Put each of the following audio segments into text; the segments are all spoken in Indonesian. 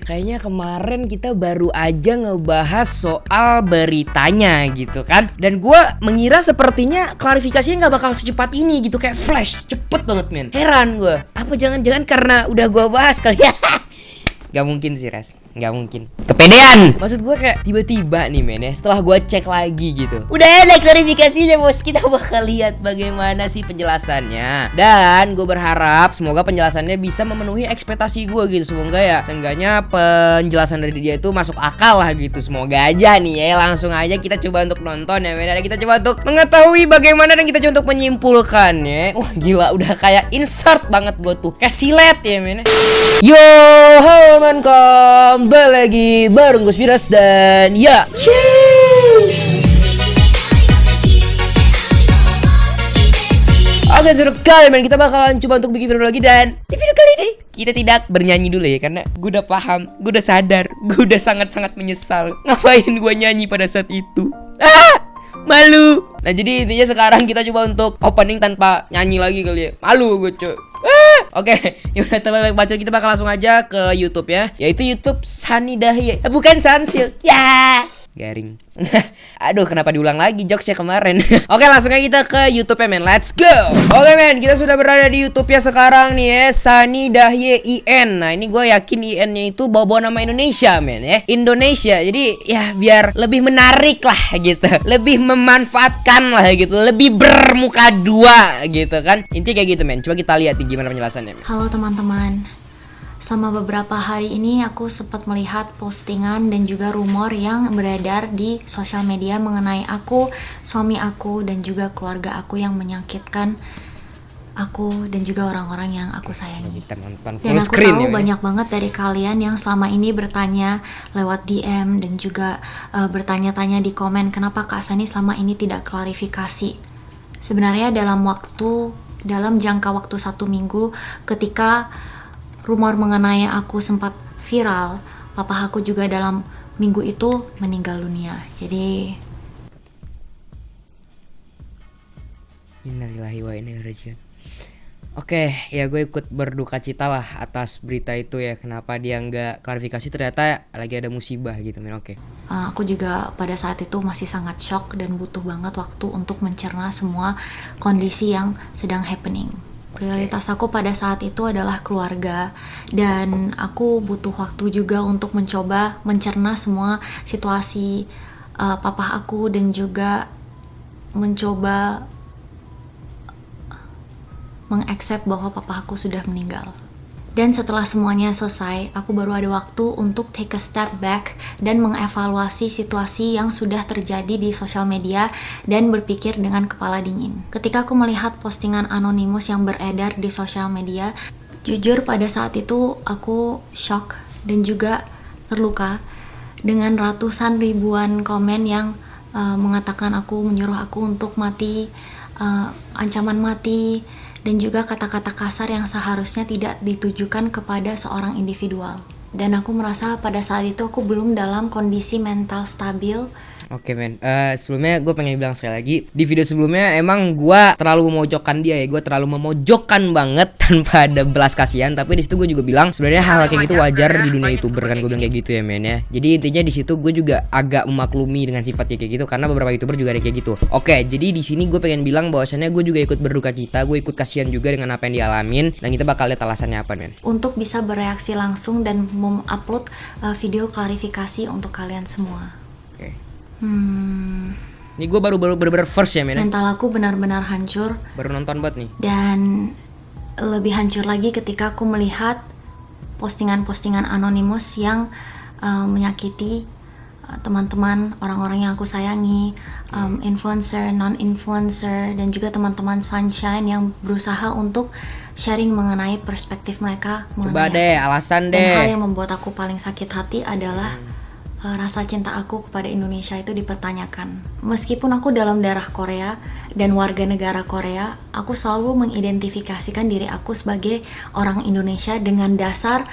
Kayaknya kemarin kita baru aja ngebahas soal beritanya gitu kan. Dan gue mengira sepertinya klarifikasinya gak bakal secepat ini gitu. Kayak flash, cepet banget men. Heran gue, apa jangan-jangan karena udah gue bahas kali ya. Gak mungkin sih Res, gak mungkin. Kepedean. Maksud gue kayak tiba-tiba nih men ya, setelah gue cek lagi gitu, udah ada klarifikasinya bos. Kita bakal lihat bagaimana sih penjelasannya. Dan gue berharap semoga penjelasannya bisa memenuhi ekspektasi gue gitu. Semoga ya seenggaknya penjelasan dari dia itu masuk akal lah gitu. Semoga aja nih ya. Langsung aja kita coba untuk nonton ya men. Dan kita coba untuk mengetahui bagaimana dan kita coba untuk menyimpulkan ya. Wah gila, udah kayak insert banget gue tuh, kayak silet ya men. Yo, halo teman, kembali lagi bareng gue Spiras dan ya oke, sudah kali men, kita bakalan coba untuk bikin video lagi. Dan di video kali ini kita tidak bernyanyi dulu ya, karena gue udah paham, gue udah sadar, gue udah sangat-sangat menyesal ngapain gue nyanyi pada saat itu. Malu. Nah jadi intinya sekarang kita coba untuk opening tanpa nyanyi lagi kali ya. Malu gue cuy. Oke, yaudah teman-teman baca, kita bakal langsung aja ke YouTube ya, yaitu YouTube Sunny Dahye, bukan Sansil ya. Garing. Aduh, kenapa diulang lagi jokesnya kemarin. Oke, langsung aja kita ke YouTube ya men. Let's go. Oke men, kita sudah berada di YouTube ya sekarang nih ya, Sunny Dahye IN. Nah ini gue yakin IN-nya itu bawa-bawa nama Indonesia men ya, Indonesia. Jadi ya biar lebih menarik lah gitu, lebih memanfaatkan lah gitu, lebih bermuka dua gitu kan. Intinya kayak gitu men. Coba kita lihat gimana penjelasannya men. Halo teman-teman. Selama beberapa hari ini aku sempat melihat postingan dan juga rumor yang beredar di sosial media mengenai aku, suami aku, dan juga keluarga aku yang menyakitkan aku dan juga orang-orang yang aku sayangi. Dan aku tahu banyak banget dari kalian yang selama ini bertanya lewat DM dan juga bertanya-tanya di komen, kenapa Kak Sani selama ini tidak klarifikasi. Sebenarnya dalam jangka waktu 1 minggu ketika rumor mengenai aku sempat viral, papa aku juga dalam minggu itu meninggal dunia. Jadi innalillahi wa inna ilaihi raji'un. Oke, ya gue ikut berduka cita lah atas berita itu ya. Kenapa dia nggak klarifikasi, ternyata lagi ada musibah gitu men. Oke. Aku juga pada saat itu masih sangat shock dan butuh banget waktu untuk mencerna semua kondisi yang sedang happening. Prioritas aku pada saat itu adalah keluarga, dan aku butuh waktu juga untuk mencoba mencerna semua situasi papa aku dan juga mencoba mengaccept bahwa papa aku sudah meninggal. Dan setelah semuanya selesai, aku baru ada waktu untuk take a step back dan mengevaluasi situasi yang sudah terjadi di sosial media dan berpikir dengan kepala dingin. Ketika aku melihat postingan anonimus yang beredar di sosial media, jujur pada saat itu aku shock dan juga terluka dengan ratusan ribuan komen yang mengatakan aku, menyuruh aku untuk mati, ancaman mati, dan juga kata-kata kasar yang seharusnya tidak ditujukan kepada seorang individual. Dan aku merasa pada saat itu aku belum dalam kondisi mental stabil. Oke men, sebelumnya gue pengen bilang sekali lagi, di video sebelumnya emang gue terlalu memojokkan dia ya, gue terlalu memojokkan banget tanpa ada belas kasihan. Tapi di situ gue juga bilang sebenarnya hal kayak gitu wajar di dunia YouTuber kan, gue bilang kayak gitu ya men ya. Jadi intinya di situ gue juga agak memaklumi dengan sifatnya kayak gitu, karena beberapa YouTuber juga ada kayak gitu. Oke, jadi di sini gue pengen bilang bahwasannya gue juga ikut berduka cita, gue ikut kasihan juga dengan apa yang dialamin, dan kita bakal lihat alasannya apa men. Untuk bisa bereaksi langsung dan mengupload video klarifikasi untuk kalian semua. Oke. Ini gue baru first ya men. Mental aku benar-benar hancur. Baru nonton banget nih. Dan lebih hancur lagi ketika aku melihat postingan-postingan anonimus yang menyakiti teman-teman, orang-orang yang aku sayangi, influencer, non-influencer, dan juga teman-teman Sunshine yang berusaha untuk sharing mengenai perspektif mereka. Coba deh, alasan deh. Dan hal yang membuat aku paling sakit hati adalah rasa cinta aku kepada Indonesia itu dipertanyakan. Meskipun aku dalam darah Korea dan warga negara Korea, aku selalu mengidentifikasikan diri aku sebagai orang Indonesia dengan dasar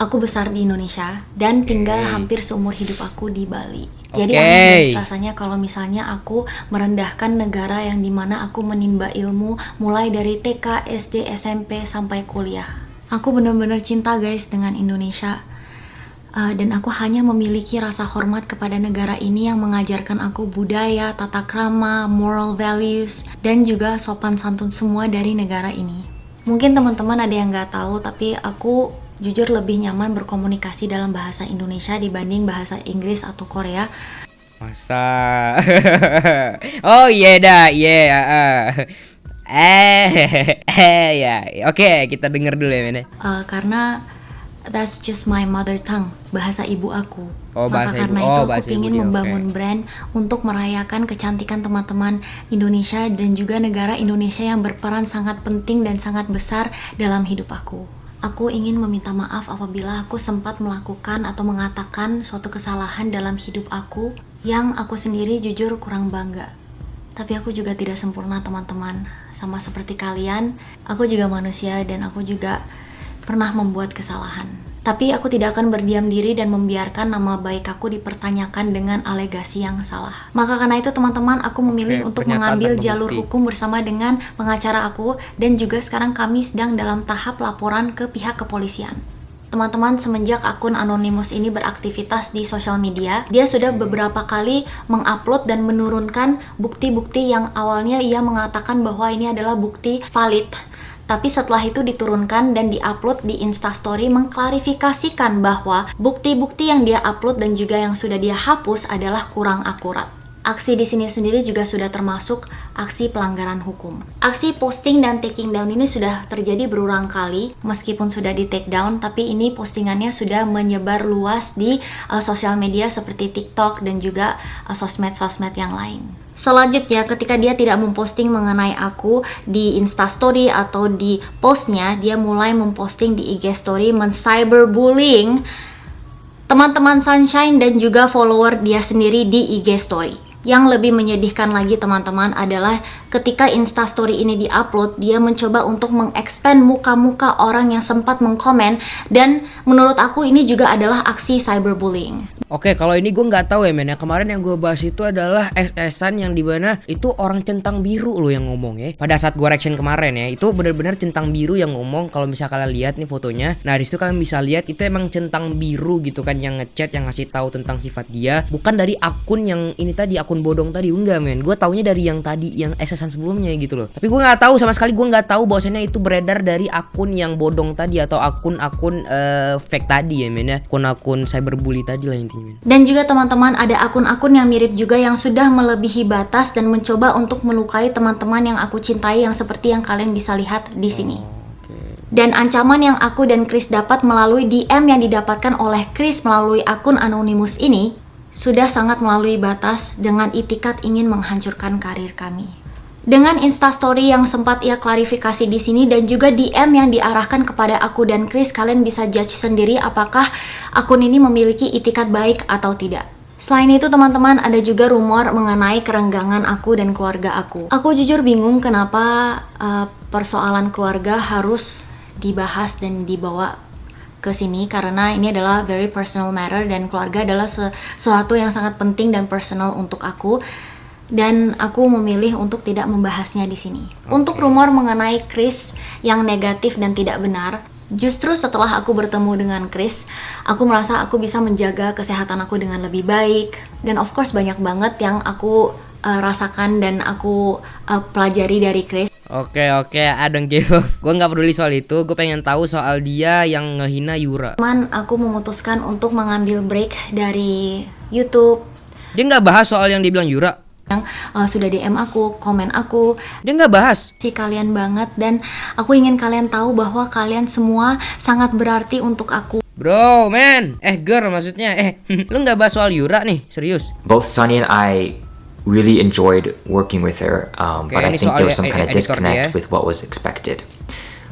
aku besar di Indonesia dan tinggal hampir seumur hidup aku di Bali. Jadi aneh rasanya kalau misalnya aku merendahkan negara yang dimana aku menimba ilmu mulai dari TK, SD, SMP sampai kuliah. Aku benar-benar cinta guys dengan Indonesia. Dan aku hanya memiliki rasa hormat kepada negara ini yang mengajarkan aku budaya, tata krama, moral values, dan juga sopan santun semua dari negara ini. Mungkin teman-teman ada yang nggak tahu, tapi aku jujur lebih nyaman berkomunikasi dalam bahasa Indonesia dibanding bahasa Inggris atau Korea. Masa? Oh iya dah, iya. Ya. Oke, kita denger dulu ya, Men. Karena that's just my mother tongue, bahasa ibu aku. Oh, bahasa Maka ibu. karena Oh, itu aku bahasa ibu ingin dia, membangun oke. brand untuk merayakan kecantikan teman-teman Indonesia dan juga negara Indonesia yang berperan sangat penting dan sangat besar dalam hidup aku. Aku ingin meminta maaf apabila aku sempat melakukan atau mengatakan suatu kesalahan dalam hidup aku yang aku sendiri jujur kurang bangga. Tapi aku juga tidak sempurna, teman-teman. Sama seperti kalian, aku juga manusia dan aku juga pernah membuat kesalahan. Tapi aku tidak akan berdiam diri dan membiarkan nama baik aku dipertanyakan dengan alegasi yang salah. Maka karena itu teman-teman, aku memilih untuk pernyataan mengambil tanpa jalur bukti. hukum bersama dengan pengacara aku, dan juga sekarang kami sedang dalam tahap laporan ke pihak kepolisian. Teman-teman, semenjak akun Anonymous ini beraktivitas di sosial media, dia sudah beberapa kali mengupload dan menurunkan bukti-bukti yang awalnya ia mengatakan bahwa ini adalah bukti valid. Tapi setelah itu diturunkan dan diupload di Instastory mengklarifikasikan bahwa bukti-bukti yang dia upload dan juga yang sudah dia hapus adalah kurang akurat. Aksi di sini sendiri juga sudah termasuk aksi pelanggaran hukum. Aksi posting dan taking down ini sudah terjadi berulang kali, meskipun sudah di take down, tapi ini postingannya sudah menyebar luas di sosial media seperti TikTok dan juga sosmed-sosmed yang lain. Selanjutnya, ketika dia tidak memposting mengenai aku di Instastory atau di postnya, dia mulai memposting di IG Story, men-cyberbullying teman-teman Sunshine dan juga follower dia sendiri di IG Story. Yang lebih menyedihkan lagi teman-teman adalah ketika Instastory ini diupload, dia mencoba untuk mengexpand muka-muka orang yang sempat mengkomen, dan menurut aku ini juga adalah aksi cyberbullying. Oke, kalau ini gue nggak tahu ya, Men. Kemarin yang gue bahas itu adalah SS-an yang dimana itu orang centang biru loh yang ngomong ya. Pada saat gue reaction kemarin ya, itu benar-benar centang biru yang ngomong. Kalau misalnya kalian lihat nih fotonya, nah di situ kalian bisa lihat itu emang centang biru gitu kan yang ngechat, yang ngasih tahu tentang sifat dia, bukan dari akun yang ini tadi, akun bodong tadi. Enggak, Men. Gue taunya dari yang tadi, yang SS-an sebelumnya gitu loh. Tapi gue nggak tahu sama sekali, gue nggak tahu bahwasannya itu beredar dari akun yang bodong tadi atau akun-akun fake tadi ya, Men ya. Akun-akun cyberbully tadi lah intinya. Dan juga teman-teman, ada akun-akun yang mirip juga yang sudah melebihi batas dan mencoba untuk melukai teman-teman yang aku cintai, yang seperti yang kalian bisa lihat di sini. Dan ancaman yang aku dan Chris dapat melalui DM yang didapatkan oleh Chris melalui akun Anonymous ini sudah sangat melalui batas dengan itikat ingin menghancurkan karir kami. Dengan Instastory yang sempat ia klarifikasi di sini dan juga DM yang diarahkan kepada aku dan Chris, kalian bisa judge sendiri apakah akun ini memiliki itikat baik atau tidak. Selain itu teman-teman, ada juga rumor mengenai kerenggangan aku dan keluarga aku. Aku jujur bingung kenapa persoalan keluarga harus dibahas dan dibawa ke sini, karena ini adalah very personal matter dan keluarga adalah sesuatu yang sangat penting dan personal untuk aku. Dan aku memilih untuk tidak membahasnya di sini. Untuk rumor mengenai Chris yang negatif dan tidak benar, justru setelah aku bertemu dengan Chris, aku merasa aku bisa menjaga kesehatan aku dengan lebih baik. Dan of course banyak banget yang aku rasakan dan aku pelajari dari Chris. Oke, I don't give up. Gue nggak peduli soal itu. Gue pengen tahu soal dia yang ngehina Yura. Cuman aku memutuskan untuk mengambil break dari YouTube. Dia nggak bahas soal yang dibilang Yura. Yang sudah DM aku, komen aku. Dia nggak bahas. Si kalian banget, dan aku ingin kalian tahu bahwa kalian semua sangat berarti untuk aku. Bro, man. Girl maksudnya. Lu nggak bahas soal Yura nih, serius. Both Sunny and I really enjoyed working with her, but I ini think soal there was some kind of editor dia. disconnect with what was expected.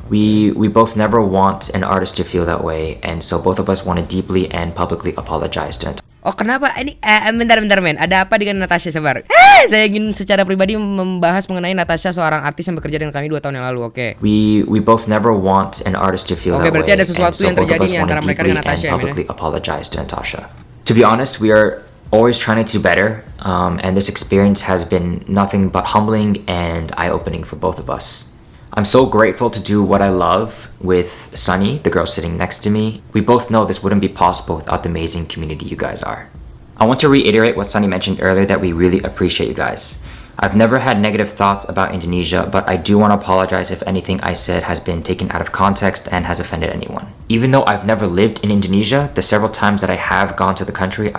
We both never want an artist to feel that way, and so both of us want to deeply and publicly apologize to Natasha. Oh kenapa? Ini bentar men. Ada apa dengan Natasha, sabar? Saya ingin secara pribadi membahas mengenai Natasha, seorang artis yang bekerja dengan kami 2 tahun yang lalu. Oke. We both never want an artist to feel that way, berarti ada and sesuatu so yang both of terjadi us nih want antara to mereka deeply dengan and Natasha ya, publicly apologize to Natasha. To be honest, we are always trying to do better, and this experience has been nothing but humbling and eye-opening for both of us. I'm so grateful to do what I love with Sunny, the girl sitting next to me. We both know this wouldn't be possible without the amazing community you guys are. I want to reiterate what Sunny mentioned earlier, that we really appreciate you guys. I've never had negative thoughts about Indonesia, but I do want to apologize if anything I said has been taken out of context and has offended anyone. Even though I've never lived in Indonesia, the several times that I have gone to the country,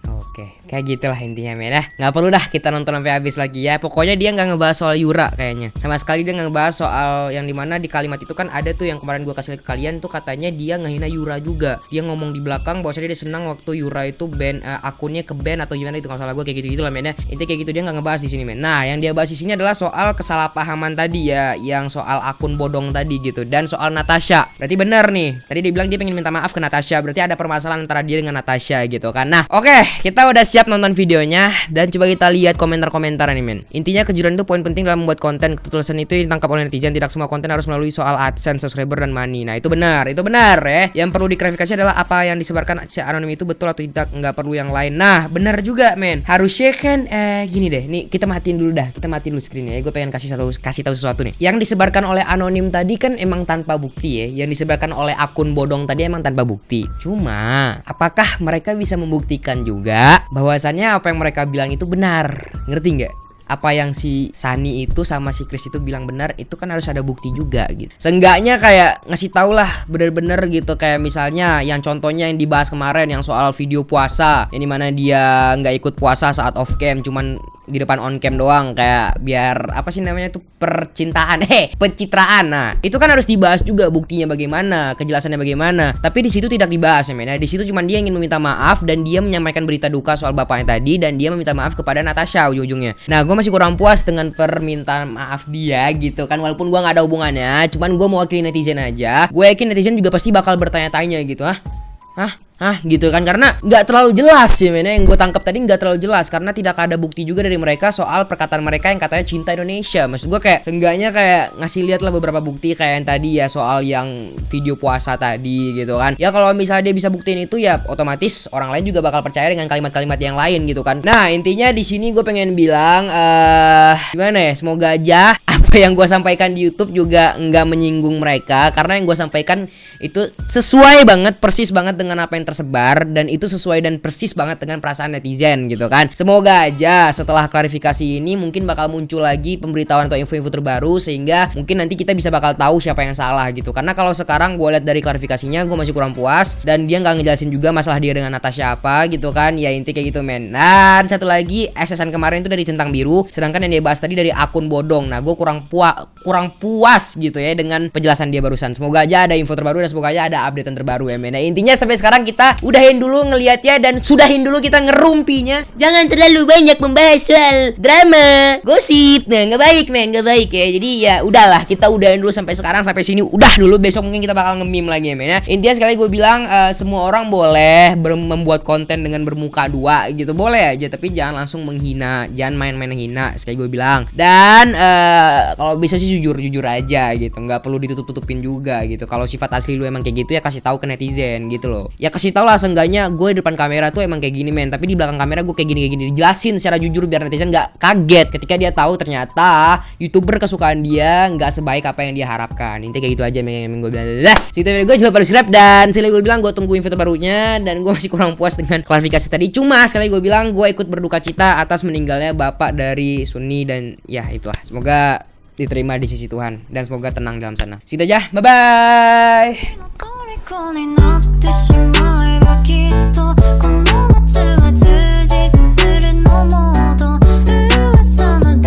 Oke, kayak gitulah intinya men. Nggak perlu dah kita nonton sampai habis lagi ya. Pokoknya dia nggak ngebahas soal Yura kayaknya. Sama sekali dia nggak ngebahas soal yang dimana di kalimat itu kan ada tuh yang kemarin gue kasih lihat ke kalian tuh, katanya dia ngehina Yura juga. Dia ngomong di belakang bahwasanya dia senang waktu Yura itu ban akunnya ke ban atau gimana itu, kalau salah gue kayak gitu lah men ya. Intinya kayak gitu, dia nggak ngebahas di sini men. Nah, yang dia bahas di sini adalah soal kesalahpahaman tadi ya, yang soal akun bodong tadi gitu, dan soal Natasha. Berarti benar nih. Tadi dia bilang dia pengen minta maaf ke Natasha. Berarti ada permasalahan antara dia dengan Natasha gitu kan. Nah, oke, kita udah siap nonton videonya dan coba kita lihat komentar-komentar nih men. Intinya kejujuran itu poin penting dalam membuat konten. Ketulusan itu ditangkap oleh netizen. Tidak semua konten harus melalui soal AdSense, subscriber dan money. Nah, itu benar ya. Yang perlu diklarifikasi adalah apa yang disebarkan si anonim itu betul atau tidak, nggak perlu yang lain. Nah, benar juga men. Harusnya kan gini deh. Nih kita matiin dulu dah. Kita matiin dulu screennya ya. Gue pengen kasih tahu sesuatu nih. Yang disebarkan oleh anonim tadi kan emang tanpa bukti ya. Yang disebarkan oleh akun bodong tadi emang tanpa bukti. Cuma apakah mereka bisa membuktikan juga bahwasannya apa yang mereka bilang itu benar? Ngerti nggak? Apa yang si Sunny itu sama si Chris itu bilang benar, itu kan harus ada bukti juga gitu. Seenggaknya kayak ngasih tau lah bener-bener gitu. Kayak misalnya yang contohnya yang dibahas kemarin yang soal video puasa, yang dimana dia nggak ikut puasa saat off cam, cuman di depan on cam doang, kayak biar apa sih namanya tuh, pencitraan. Nah, itu kan harus dibahas juga buktinya bagaimana, kejelasannya bagaimana. Tapi di situ tidak dibahas ya men. Di situ cuma dia ingin meminta maaf dan dia menyampaikan berita duka soal bapaknya tadi, dan dia meminta maaf kepada Natasha ujung-ujungnya. Nah, gue masih kurang puas dengan permintaan maaf dia gitu kan, walaupun gue nggak ada hubungannya, cuman gue mau wakili netizen aja. Gue yakin netizen juga pasti bakal bertanya-tanya gitu, gitu kan, karena nggak terlalu jelas sih men. Yang gue tangkap tadi nggak terlalu jelas karena tidak ada bukti juga dari mereka soal perkataan mereka yang katanya cinta Indonesia. Maksud gue kayak seenggaknya kayak ngasih lihat lah beberapa bukti kayak yang tadi ya, soal yang video puasa tadi gitu kan. Ya kalau misalnya dia bisa buktiin itu ya otomatis orang lain juga bakal percaya dengan kalimat-kalimat yang lain gitu kan. Nah, intinya di sini gue pengen bilang gimana ya, semoga aja apa yang gue sampaikan di YouTube juga nggak menyinggung mereka, karena yang gue sampaikan itu sesuai banget, persis banget dengan apa yang tersebar, dan itu sesuai dan persis banget dengan perasaan netizen gitu kan. Semoga aja setelah klarifikasi ini mungkin bakal muncul lagi pemberitahuan atau info-info terbaru, sehingga mungkin nanti kita bisa bakal tahu siapa yang salah gitu. Karena kalau sekarang gue lihat dari klarifikasinya gue masih kurang puas, dan dia nggak ngejelasin juga masalah dia dengan Natasha apa gitu kan. Ya inti kayak gitu men. Dan satu lagi, SSN kemarin itu dari centang biru, sedangkan yang dia bahas tadi dari akun bodong. Nah, gue kurang puas gitu ya dengan penjelasan dia barusan. Semoga aja ada info terbaru dan semoga aja ada updatean terbaru ya men. Nah, intinya sampai sekarang kita udahin dulu ngelihatnya dan sudahin dulu kita ngerumpinya. Jangan terlalu banyak membahas soal drama, gosip. Nah, nggak baik men, nggak baik ya. Jadi ya udahlah, kita udahin dulu sampai sekarang, sampai sini udah dulu. Besok mungkin kita bakal nge-meme lagi ya men ya. Intinya sekali gue bilang semua orang boleh membuat konten dengan bermuka dua gitu, boleh aja, tapi jangan langsung menghina, jangan main-main hina sekali gue bilang. Dan kalau bisa sih jujur aja gitu, nggak perlu ditutup-tutupin juga gitu. Kalau sifat asli lu emang kayak gitu ya kasih tahu ke netizen gitu loh. Ya kasih tau lah, seenggaknya gue di depan kamera tuh emang kayak gini men, tapi di belakang kamera gue kayak gini, dijelasin secara jujur biar netizen nggak kaget ketika dia tahu ternyata YouTuber kesukaan dia nggak sebaik apa yang dia harapkan. Intinya kayak gitu aja men, gue bilang. Situ video gue, jangan lupa subscribe, dan sekali gue bilang gue tunggu info terbarunya, dan gue masih kurang puas dengan klarifikasi tadi. Cuma sekali gue bilang gue ikut berduka cita atas meninggalnya bapak dari Sunny, dan ya itulah, semoga diterima di sisi Tuhan dan semoga tenang dalam sana. Situ aja, bye bye.